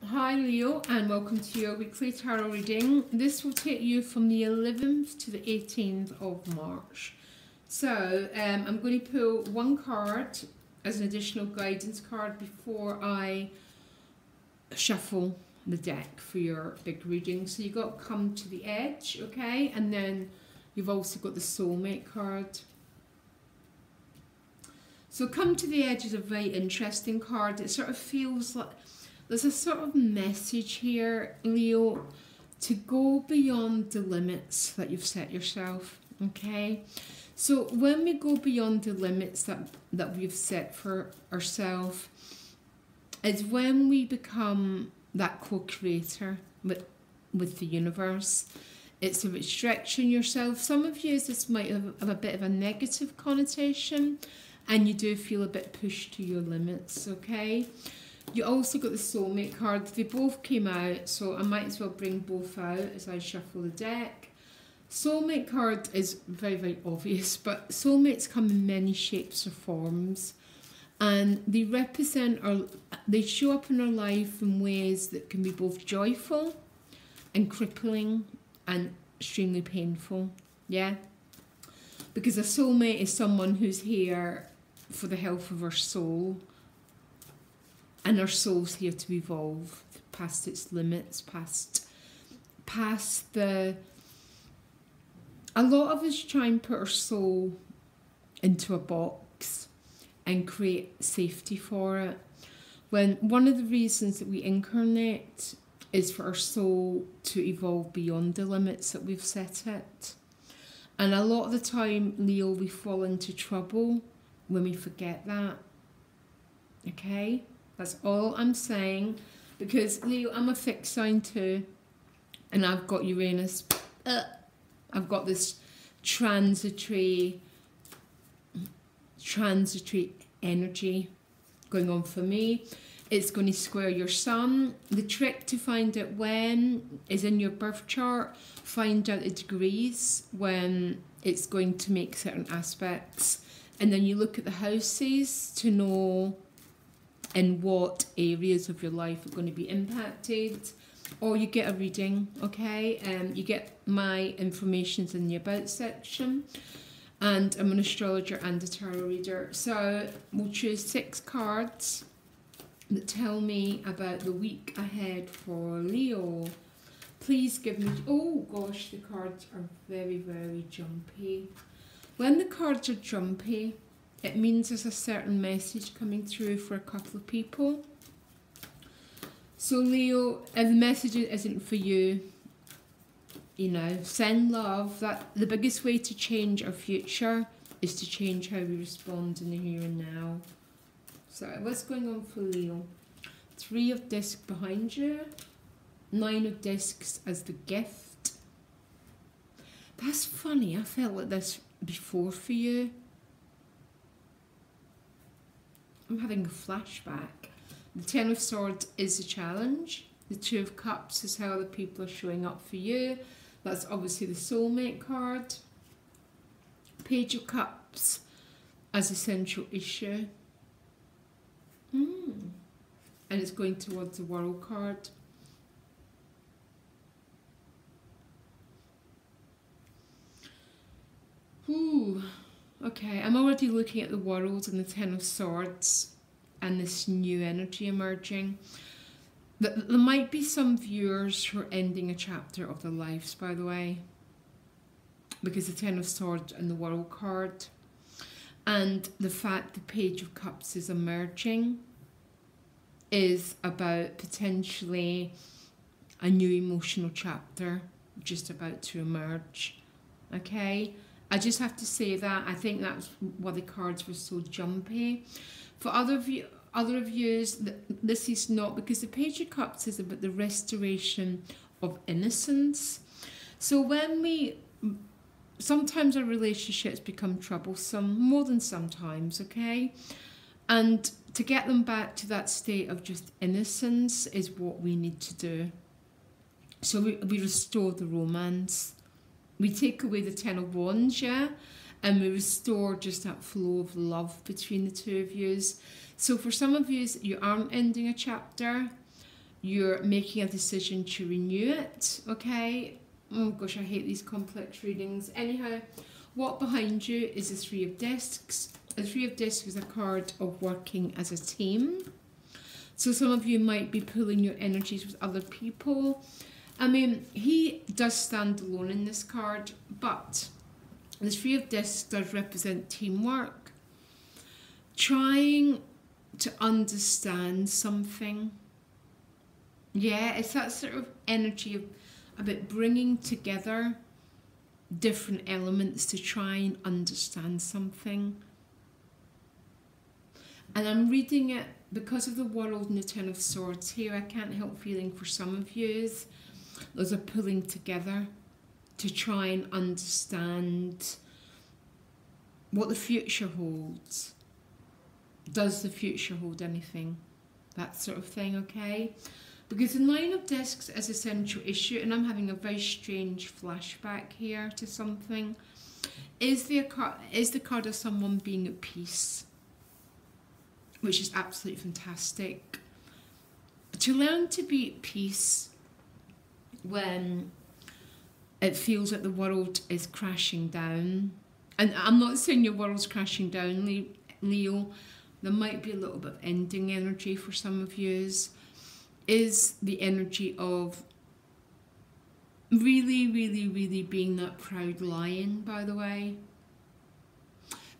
Hi Leo, and welcome to your weekly tarot reading. This will take you from the 11th to the 18th of March. So I'm going to pull one card as an additional guidance card before I shuffle the deck for your big reading. So you've got Come to the Edge, okay? And then you've also got the Soulmate card. So Come to the Edge is a very interesting card. It sort of feels like there's a sort of message here, Leo, to go beyond the limits that you've set yourself, okay? So when we go beyond the limits that we've set for ourselves, is when we become that co-creator with the universe. It's a restriction yourself. Some of you, this might have a bit of a negative connotation, and you do feel a bit pushed to your limits, okay? You also got the Soulmate card. They both came out, so I might as well bring both out as I shuffle the deck. Soulmate card is very, very obvious, but soulmates come in many shapes or forms, and they represent they show up in our life in ways that can be both joyful and crippling and extremely painful, yeah? Because a soulmate is someone who's here for the health of our soul, and our soul's here to evolve past its limits, past the... A lot of us try and put our soul into a box and create safety for it, when one of the reasons that we incarnate is for our soul to evolve beyond the limits that we've set it. And a lot of the time, Leo, we fall into trouble when we forget that, okay? That's all I'm saying, because Leo, I'm a fixed sign too, and I've got Uranus. I've got this transitory energy going on for me. It's going to square your sun. The trick to find out when is in your birth chart. Find out the degrees when it's going to make certain aspects, and then you look at the houses to know in what areas of your life are going to be impacted, or you get a reading, okay? You get my information in the About section, and I'm an astrologer and a tarot reader. So we'll choose 6 cards that tell me about the week ahead for Leo. Please give me... Oh gosh, the cards are very, very jumpy. When the cards are jumpy, it means there's a certain message coming through for a couple of people. So Leo, if the message isn't for you, you know, send love. That the biggest way to change our future is to change how we respond in the here and now. So what's going on for Leo? 3 of discs behind you. 9 of discs as the gift. That's funny. I felt like this before for you. I'm having a flashback. The 10 of Swords is a challenge. The 2 of Cups is how other people are showing up for you. That's obviously the Soulmate card. Page of Cups as a central issue. And it's going towards the World card. Ooh. Okay, I'm already looking at the World and the 10 of Swords and this new energy emerging. There might be some viewers who are ending a chapter of their lives, by the way, because the 10 of Swords and the World card, and the fact the Page of Cups is emerging is about potentially a new emotional chapter just about to emerge, okay? I just have to say that. I think that's why the cards were so jumpy. For other views, this is not, because the Page of Cups is about the restoration of innocence. So when sometimes our relationships become troublesome, more than sometimes, okay? And to get them back to that state of just innocence is what we need to do. So we restore the romance. We take away the 10 of Wands, yeah? And we restore just that flow of love between the two of you. So for some of you, you aren't ending a chapter. you're making a decision to renew it, okay? Oh gosh, I hate these complex readings. Anyhow, what behind you is the Three of Discs. The Three of Discs is a card of working as a team. So some of you might be pulling your energies with other people. I mean, he does stand alone in this card, but the Three of Discs does represent teamwork. Trying to understand something. Yeah, it's that sort of energy of about bringing together different elements to try and understand something. And I'm reading it because of the World and the Ten of Swords here. I can't help feeling for some of you there's a pulling together to try and understand what the future holds. Does the future hold anything? That sort of thing, okay? Because the Nine of Discs is a central issue, and I'm having a very strange flashback here to something. Is the card of someone being at peace, which is absolutely fantastic. To learn to be at peace when it feels like the world is crashing down. And I'm not saying your world's crashing down, Leo. There might be a little bit of ending energy for some of you. Is the energy of really, really, really being that proud lion, by the way.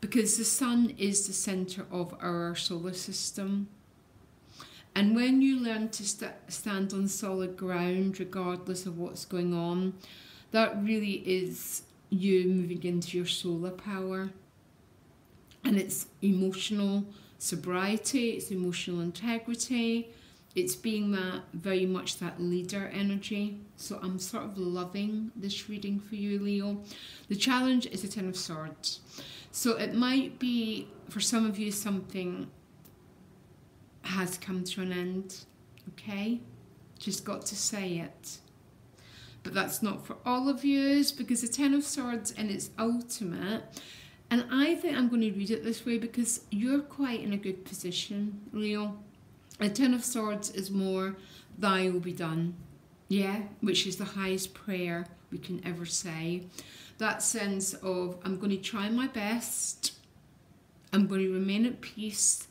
Because the sun is the centre of our solar system. And when you learn to stand on solid ground, regardless of what's going on, that really is you moving into your solar power. And it's emotional sobriety, it's emotional integrity, it's being that very much that leader energy. So I'm sort of loving this reading for you, Leo. The challenge is the Ten of Swords. So it might be, for some of you, something has come to an end, okay? Just got to say it. But that's not for all of you, because the Ten of Swords in its ultimate, and I think I'm going to read it this way because you're quite in a good position, Leo. The Ten of Swords is more, thy will be done, yeah, which is the highest prayer we can ever say. That sense of, I'm going to try my best, I'm going to remain at peace,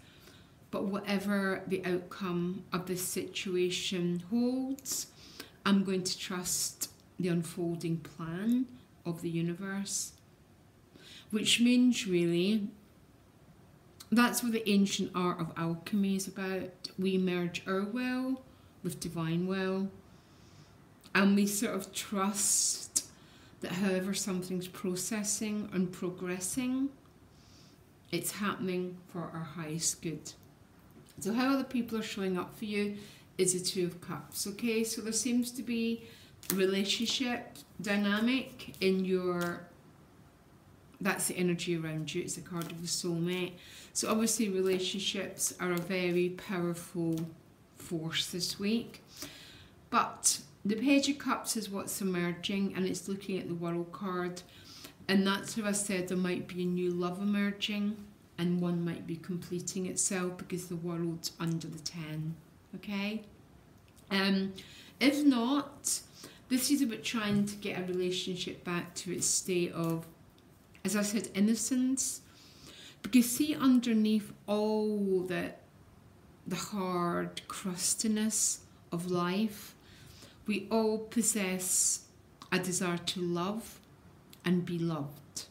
but whatever the outcome of this situation holds, I'm going to trust the unfolding plan of the universe. Which means, really, that's what the ancient art of alchemy is about. We merge our will with divine will, and we sort of trust that however something's processing and progressing, it's happening for our highest good. So how other people are showing up for you is the Two of Cups, okay? So there seems to be a relationship dynamic in your... That's the energy around you. It's the card of the soulmate. So obviously relationships are a very powerful force this week. But the Page of Cups is what's emerging, and it's looking at the World card. And that's how I said there might be a new love emerging, and one might be completing itself because the World's under the 10. Okay? If not, this is about trying to get a relationship back to its state of, as I said, innocence. Because see, underneath all the hard crustiness of life, we all possess a desire to love and be loved.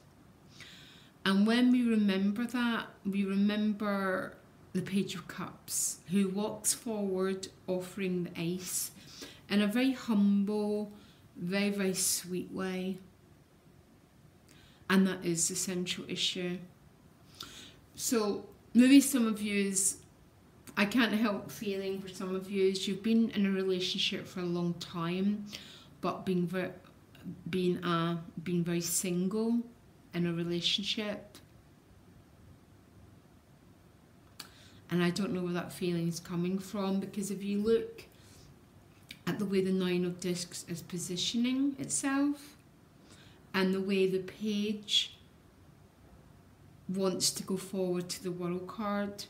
And when we remember that, we remember the Page of Cups, who walks forward offering the ice in a very humble, very, very sweet way. And that is the central issue. So maybe some of you, I can't help feeling for some of you, you've been in a relationship for a long time, but being very single in a relationship. And I don't know where that feeling is coming from, because if you look at the way the Nine of Discs is positioning itself, and the way the Page wants to go forward to the World card,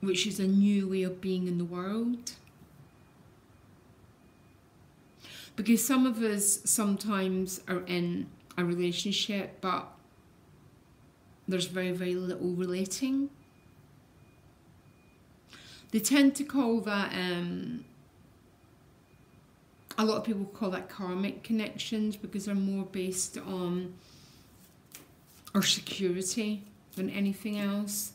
which is a new way of being in the world. Because some of us sometimes are in a relationship, but there's very, very little relating. They tend to call that, a lot of people call that karmic connections, because they're more based on our security than anything else.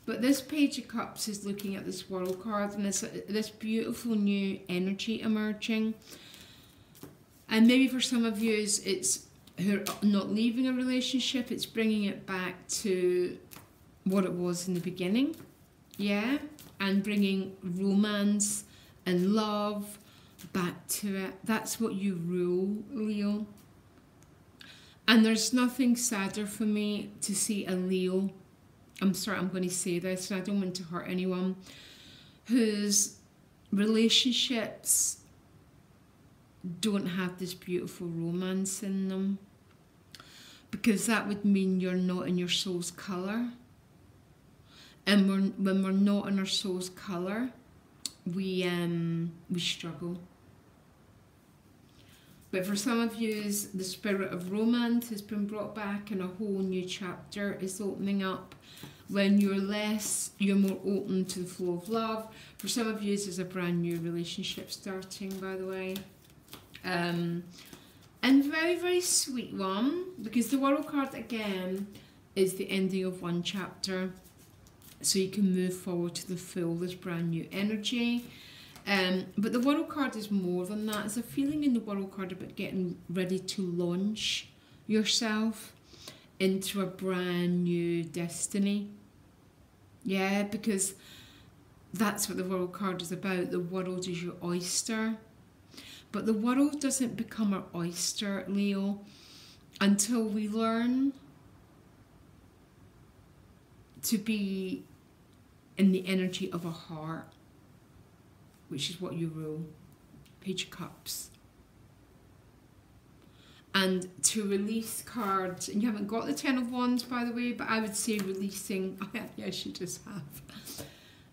But this Page of Cups is looking at this World card, and it's this beautiful new energy emerging. And maybe for some of you, it's who are not leaving a relationship, it's bringing it back to what it was in the beginning. Yeah? And bringing romance and love back to it. That's what you rule, Leo. And there's nothing sadder for me to see a Leo, I'm sorry, I'm going to say this, and I don't want to hurt anyone, whose relationships don't have this beautiful romance in them. Because that would mean you're not in your soul's colour. And when we're not in our soul's colour, we struggle. But for some of you, the spirit of romance has been brought back, and a whole new chapter is opening up. When you're more open to the flow of love. For some of you, there's a brand new relationship starting, by the way. And very, very sweet one, because the World card, again, is the ending of one chapter. So you can move forward to the full, this brand new energy. But the World card is more than that. It's a feeling in the World card about getting ready to launch yourself into a brand new destiny. Yeah, because that's what the World card is about. The world is your oyster. But the world doesn't become our oyster, Leo, until we learn to be in the energy of a heart, which is what you rule. Page of Cups. And to release cards, and you haven't got the Ten of Wands, by the way, but I would say releasing, yes, you just have,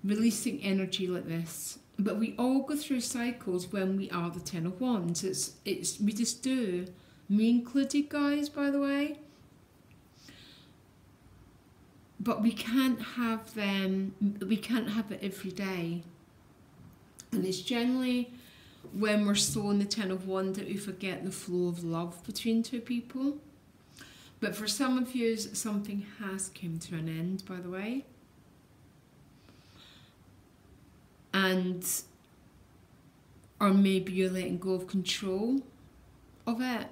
releasing energy like this. But we all go through cycles when we are the Ten of Wands. We just do. Me included, guys, by the way. But we can't have them, we can't have it every day. And it's generally when we're so in the Ten of Wands that we forget the flow of love between two people. But for some of you, something has come to an end, by the way. Or maybe you're letting go of control of it,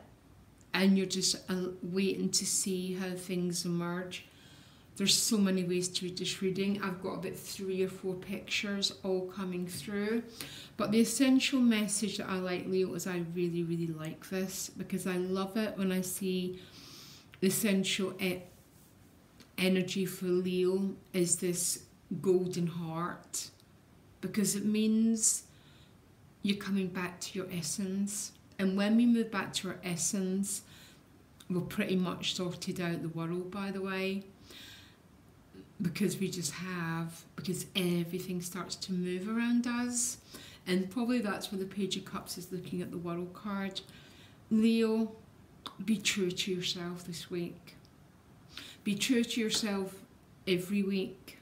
and you're just waiting to see how things emerge. There's so many ways to read this reading. I've got about 3 or 4 pictures all coming through. But the essential message that I like, Leo, is I really, really like this, because I love it when I see the essential energy for Leo is this golden heart, because it means you're coming back to your essence. And when we move back to our essence, we're pretty much sorted out the world, by the way. Because because everything starts to move around us. And probably that's where the Page of Cups is looking at the World card. Leo, be true to yourself this week. Be true to yourself every week.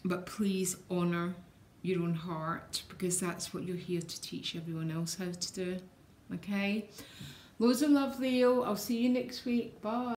But please honour your own heart, because that's what you're here to teach everyone else how to do. Okay? Loads of love, Leo. I'll see you next week. Bye.